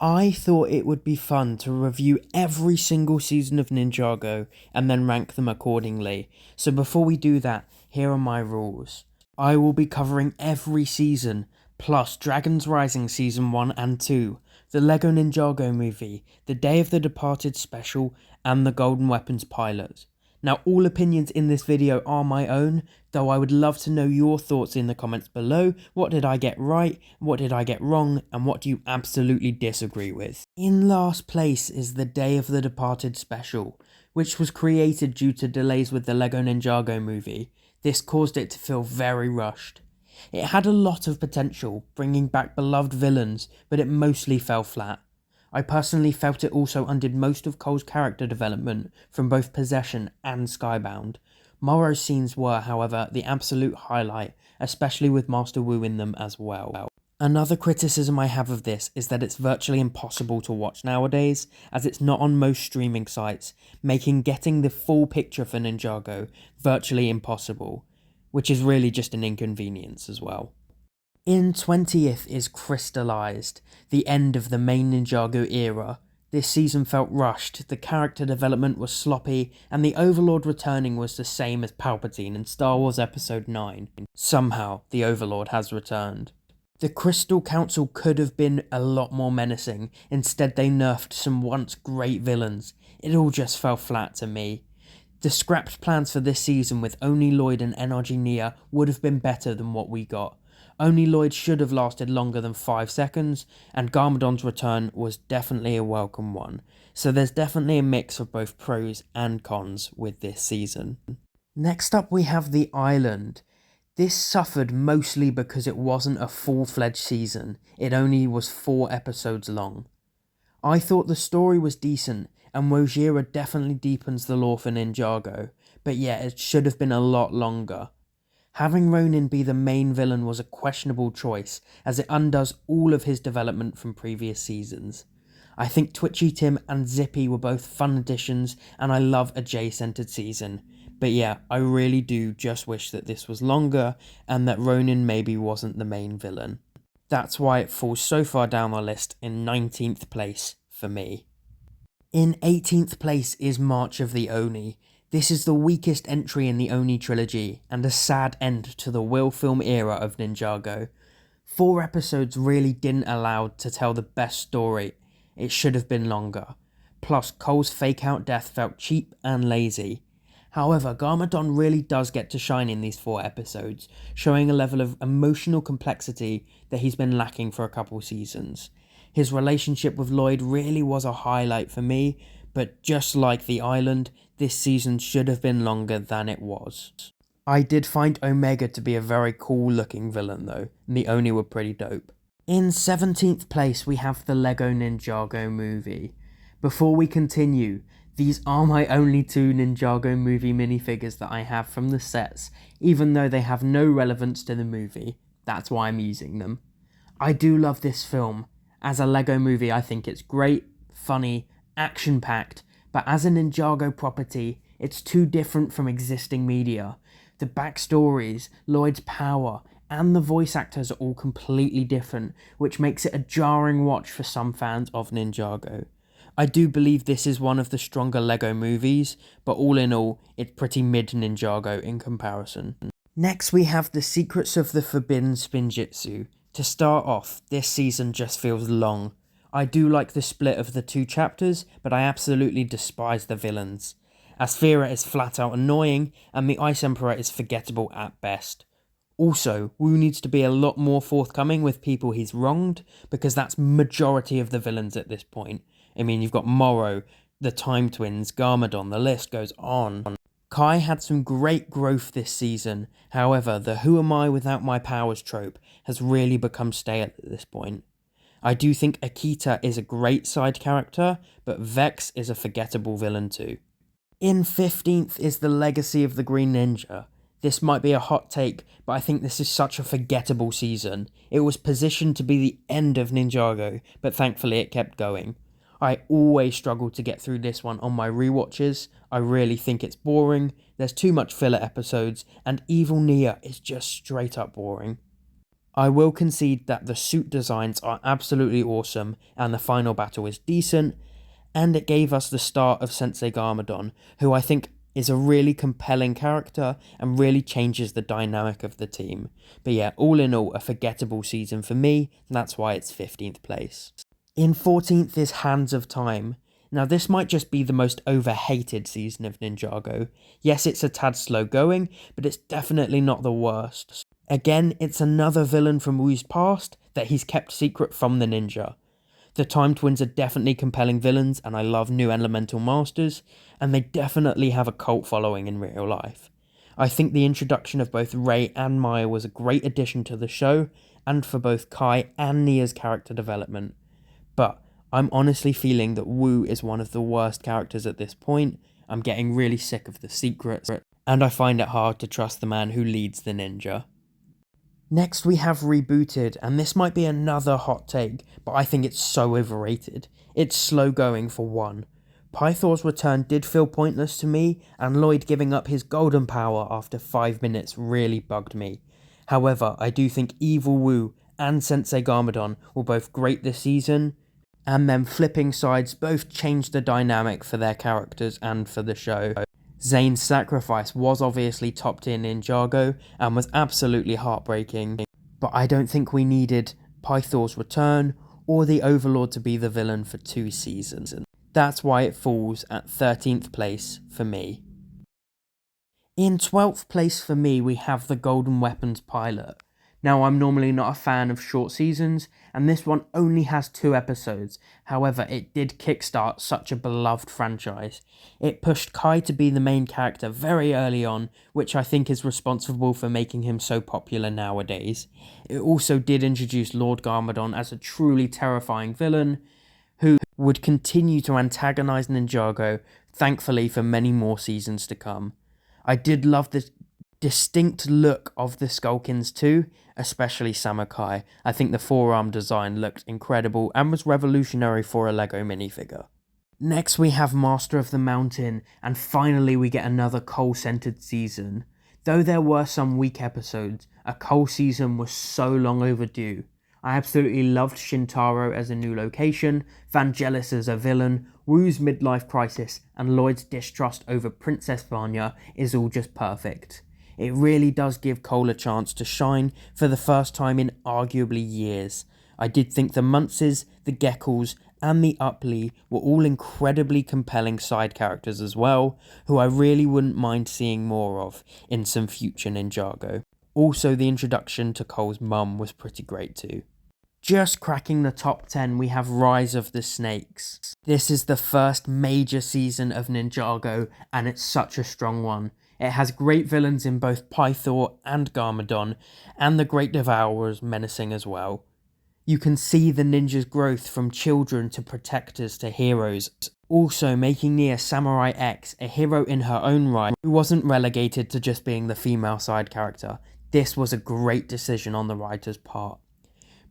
I thought it would be fun to review every single season of Ninjago and then rank them accordingly. So before we do that, here are my rules. I will be covering every season, plus Dragon's Rising Season 1 and 2, the LEGO Ninjago movie, the Day of the Departed special, and the Golden Weapons pilot. Now, all opinions in this video are my own, though I would love to know your thoughts in the comments below. What did I get right? What did I get wrong? And what do you absolutely disagree with? In last place is the Day of the Departed special, which was created due to delays with the LEGO Ninjago movie. This caused it to feel very rushed. It had a lot of potential, bringing back beloved villains, but it mostly fell flat. I personally felt it also undid most of Cole's character development from both Possession and Skybound. Morrow's scenes were, however, the absolute highlight, especially with Master Wu in them as well. Another criticism I have of this is that it's virtually impossible to watch nowadays, as it's not on most streaming sites, making getting the full picture for Ninjago virtually impossible, which is really just an inconvenience as well. In 20th is Crystallized, the end of the main Ninjago era. This season felt rushed, the character development was sloppy, and the Overlord returning was the same as Palpatine in Star Wars Episode 9. Somehow, the Overlord has returned. The Crystal Council could have been a lot more menacing, instead they nerfed some once great villains. It all just fell flat to me. The scrapped plans for this season with Oni Lloyd and NRG Nia would have been better than what we got. Oni Lloyd should have lasted longer than 5 seconds, and Garmadon's return was definitely a welcome one. So there's definitely a mix of both pros and cons with this season. Next up we have The Island. This suffered mostly because it wasn't a full-fledged season, it only was 4 episodes long. I thought the story was decent, and Wojira definitely deepens the lore for Ninjago, but yeah, it should have been a lot longer. Having Ronin be the main villain was a questionable choice, as it undoes all of his development from previous seasons. I think Twitchy Tim and Zippy were both fun additions, and I love a J-centered season. But yeah, I really do just wish that this was longer, and that Ronin maybe wasn't the main villain. That's why it falls so far down the list in 19th place for me. In 18th place is March of the Oni. This is the weakest entry in the Oni Trilogy, and a sad end to the Will film era of Ninjago. 4 episodes really didn't allow to tell the best story, it should have been longer. Plus, Cole's fake-out death felt cheap and lazy. However, Garmadon really does get to shine in these 4 episodes, showing a level of emotional complexity that he's been lacking for a couple seasons. His relationship with Lloyd really was a highlight for me, but just like The Island, this season should have been longer than it was. I did find Omega to be a very cool looking villain though, and the Oni were pretty dope. In 17th place we have the LEGO Ninjago movie. Before we continue, these are my only 2 Ninjago movie minifigures that I have from the sets, even though they have no relevance to the movie. That's why I'm using them. I do love this film. As a LEGO movie I think it's great, funny, action-packed, but as a Ninjago property, it's too different from existing media. The backstories, Lloyd's power, and the voice actors are all completely different, which makes it a jarring watch for some fans of Ninjago. I do believe this is one of the stronger LEGO movies, but all in all, it's pretty mid Ninjago in comparison. Next we have The Secrets of the Forbidden Spinjitsu. To start off, this season just feels long. I do like the split of the 2 chapters, but I absolutely despise the villains. Asphira is flat out annoying, and the Ice Emperor is forgettable at best. Also, Wu needs to be a lot more forthcoming with people he's wronged, because that's majority of the villains at this point. I mean, you've got Morrow, the Time Twins, Garmadon, the list goes on. Kai had some great growth this season, however, the who am I without my powers trope has really become stale at this point. I do think Akita is a great side character, but Vex is a forgettable villain too. In 15th is The Legacy of the Green Ninja. This might be a hot take, but I think this is such a forgettable season. It was positioned to be the end of Ninjago, but thankfully it kept going. I always struggle to get through this one on my rewatches. I really think it's boring, there's too much filler episodes, and Evil Nia is just straight up boring. I will concede that the suit designs are absolutely awesome and the final battle is decent, and it gave us the start of Sensei Garmadon, who I think is a really compelling character and really changes the dynamic of the team. But yeah, all in all, a forgettable season for me, and that's why it's 15th place. In 14th is Hands of Time. Now this might just be the most overhated season of Ninjago. Yes, it's a tad slow going, but it's definitely not the worst. Again, it's another villain from Wu's past that he's kept secret from the ninja. The Time Twins are definitely compelling villains, and I love new elemental masters, and they definitely have a cult following in real life. I think the introduction of both Rei and Maya was a great addition to the show, and for both Kai and Nia's character development. But I'm honestly feeling that Wu is one of the worst characters at this point. I'm getting really sick of the secrets, and I find it hard to trust the man who leads the ninja. Next we have Rebooted, and this might be another hot take, but I think it's so overrated. It's slow going for one. Pythor's return did feel pointless to me, and Lloyd giving up his golden power after 5 minutes really bugged me. However, I do think Evil Wu and Sensei Garmadon were both great this season, and them flipping sides both changed the dynamic for their characters and for the show. Zane's sacrifice was obviously top tier Ninjago and was absolutely heartbreaking, but I don't think we needed Pythor's return or the Overlord to be the villain for 2 seasons. That's why it falls at 13th place for me. In 12th place for me we have the Golden Weapons pilot. Now I'm normally not a fan of short seasons, and this one only has 2 episodes. However, it did kickstart such a beloved franchise. It pushed Kai to be the main character very early on, which I think is responsible for making him so popular nowadays. It also did introduce Lord Garmadon as a truly terrifying villain, who would continue to antagonize Ninjago, thankfully for many more seasons to come. I did love the distinct look of the Skullkins too, especially Samakai. I think the forearm design looked incredible and was revolutionary for a Lego minifigure. Next we have Master of the Mountain, and finally we get another coal-centered season. Though there were some weak episodes, a coal season was so long overdue. I absolutely loved Shintaro as a new location, Vangelis as a villain, Wu's midlife crisis, and Lloyd's distrust over Princess Vanya is all just perfect. It really does give Cole a chance to shine for the first time in arguably years. I did think the Muntses, the Geckles, and the Upley were all incredibly compelling side characters as well, who I really wouldn't mind seeing more of in some future Ninjago. Also, the introduction to Cole's mum was pretty great too. Just cracking the top 10, we have Rise of the Snakes. This is the first major season of Ninjago, and it's such a strong one. It has great villains in both Pythor and Garmadon, and the Great Devourers menacing as well. You can see the ninjas' growth from children to protectors to heroes, also making Nia Samurai X a hero in her own right, who wasn't relegated to just being the female side character. This was a great decision on the writer's part.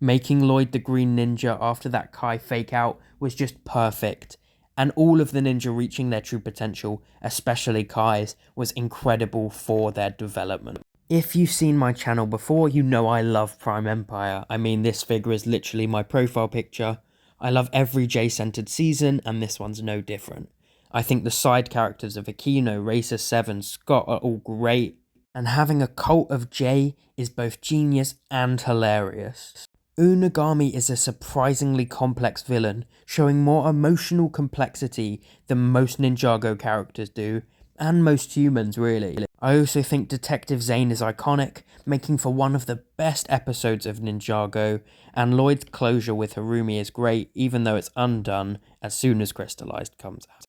Making Lloyd the Green Ninja after that Kai fake out was just perfect, and all of the ninja reaching their true potential, especially Kai's, was incredible for their development. If you've seen my channel before, you know I love Prime Empire. I mean, this figure is literally my profile picture. I love every J-centered season, and this one's no different. I think the side characters of Aquino, Racer 7, Scott are all great, and having a cult of J is both genius and hilarious. Unagami is a surprisingly complex villain, showing more emotional complexity than most Ninjago characters do, and most humans really. I also think Detective Zane is iconic, making for one of the best episodes of Ninjago, and Lloyd's closure with Harumi is great, even though it's undone as soon as Crystallized comes out.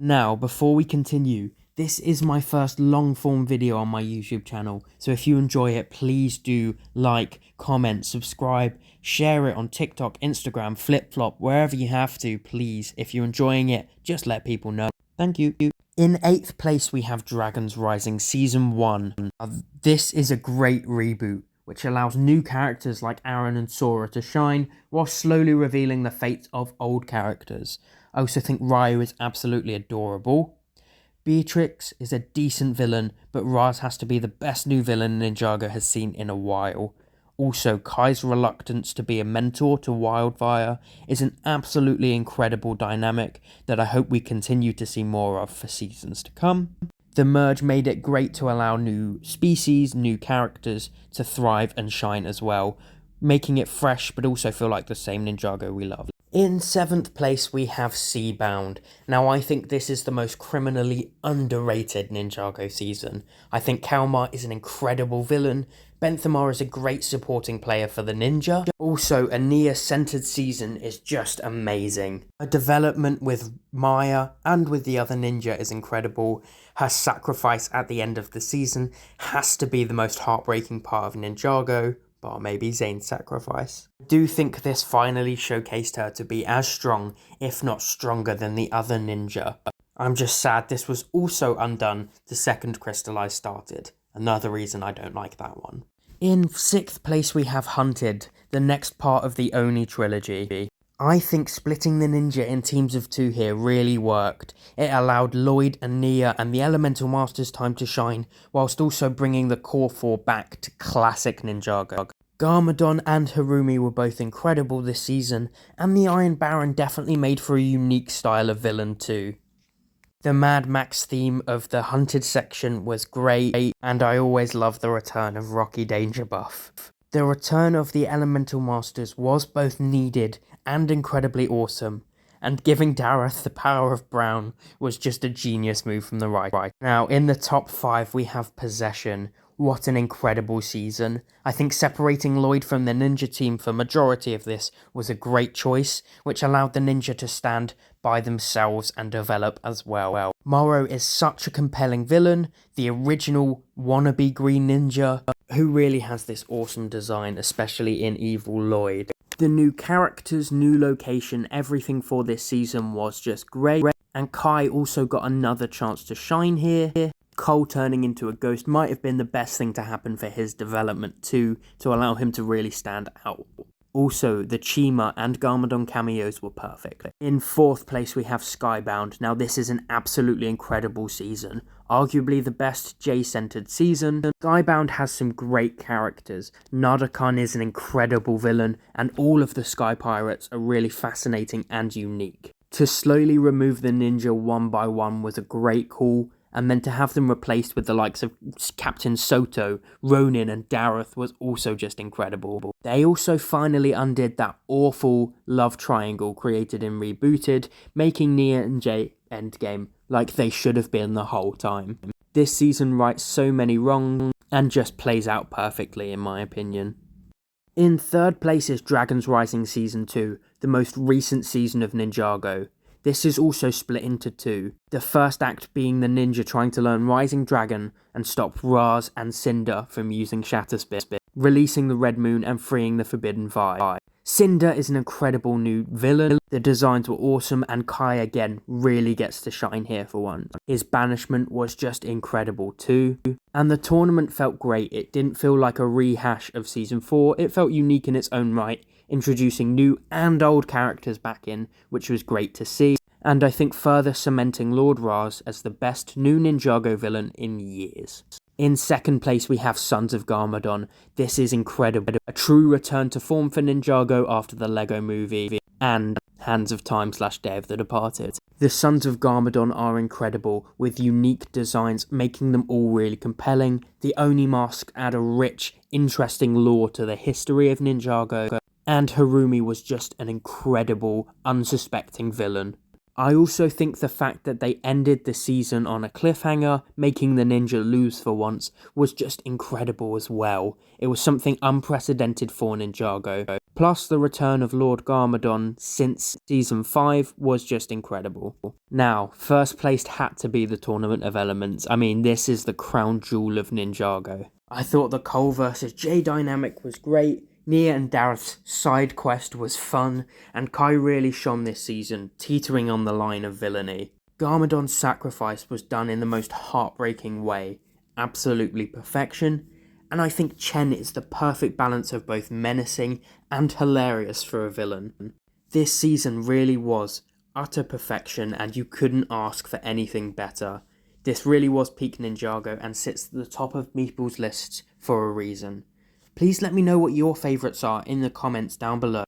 Now, before we continue, this is my first long-form video on my YouTube channel, so if you enjoy it, please do like, comment, subscribe, share it on TikTok, Instagram, FlipFlop, wherever you have to, please. If you're enjoying it, just let people know. Thank you. In 8th place, we have Dragons Rising Season 1. This is a great reboot, which allows new characters like Aaron and Sora to shine, while slowly revealing the fates of old characters. I also think Ryu is absolutely adorable. Beatrix is a decent villain, but Raz has to be the best new villain Ninjago has seen in a while. Also, Kai's reluctance to be a mentor to Wildfire is an absolutely incredible dynamic that I hope we continue to see more of for seasons to come. The merge made it great to allow new species, new characters to thrive and shine as well, making it fresh but also feel like the same Ninjago we love. In 7th place we have Seabound. Now I think this is the most criminally underrated Ninjago season. I think Kalmar is an incredible villain, Benthamar is a great supporting player for the ninja. Also, a Nia-centered season is just amazing. Her development with Maya and with the other ninja is incredible. Her sacrifice at the end of the season has to be the most heartbreaking part of Ninjago, bar maybe Zane's sacrifice. I do think this finally showcased her to be as strong, if not stronger than the other ninja. I'm just sad this was also undone the second Crystallized started. Another reason I don't like that one. In 6th place we have Hunted, the next part of the Oni Trilogy. I think splitting the ninja in teams of 2 here really worked. It allowed Lloyd and Nia and the Elemental Masters time to shine, whilst also bringing the core 4 back to classic Ninjago. Garmadon and Harumi were both incredible this season, and the Iron Baron definitely made for a unique style of villain too. The Mad Max theme of the Hunted section was great, and I always love the return of Rocky Danger Buff. The return of the Elemental Masters was both needed and incredibly awesome, and giving Dareth the power of Brown was just a genius move from the right. Now, in the top 5 we have Possession. What an incredible season. I think separating Lloyd from the ninja team for majority of this was a great choice, which allowed the ninja to stand by themselves and develop as well. Morrow is such a compelling villain, the original wannabe green ninja, who really has this awesome design, especially in Evil Lloyd. The new characters, new location, everything for this season was just great, and Kai also got another chance to shine here. Cole turning into a ghost might have been the best thing to happen for his development too, to allow him to really stand out. Also, the Chima and Garmadon cameos were perfect. In 4th place we have Skybound. Now this is an absolutely incredible season. Arguably the best J-centered season. Skybound has some great characters. Nardakan is an incredible villain, and all of the Sky Pirates are really fascinating and unique. To slowly remove the ninja one by one was a great call, and then to have them replaced with the likes of Captain Soto, Ronin and Dareth was also just incredible. They also finally undid that awful love triangle created in Rebooted, making Nia and Jay endgame like they should have been the whole time. This season rights so many wrongs and just plays out perfectly in my opinion. In 3rd place is Dragon's Rising Season 2, the most recent season of Ninjago. This is also split into 2, the first act being the ninja trying to learn Rising Dragon and stop Raz and Cinder from using Shatterspit, releasing the Red Moon and freeing the Forbidden Vi. Cinder is an incredible new villain, the designs were awesome, and Kai again really gets to shine here for once. His banishment was just incredible too, and the tournament felt great. It didn't feel like a rehash of Season 4, it felt unique in its own right, introducing new and old characters back in, which was great to see, and I think further cementing Lord Raz as the best new Ninjago villain in years. In 2nd place we have Sons of Garmadon. This is incredible, a true return to form for Ninjago after the Lego movie and Hands of Time / Day of the Departed. The Sons of Garmadon are incredible, with unique designs making them all really compelling. The Oni masks add a rich, interesting lore to the history of Ninjago, and Harumi was just an incredible, unsuspecting villain. I also think the fact that they ended the season on a cliffhanger, making the ninja lose for once, was just incredible as well. It was something unprecedented for Ninjago. Plus, the return of Lord Garmadon since Season 5 was just incredible. Now, first place had to be the Tournament of Elements. I mean, this is the crown jewel of Ninjago. I thought the Cole vs Jay dynamic was great. Nia and Dareth's side quest was fun, and Kai really shone this season, teetering on the line of villainy. Garmadon's sacrifice was done in the most heartbreaking way, absolutely perfection, and I think Chen is the perfect balance of both menacing and hilarious for a villain. This season really was utter perfection, and you couldn't ask for anything better. This really was peak Ninjago and sits at the top of people's lists for a reason. Please let me know what your favourites are in the comments down below.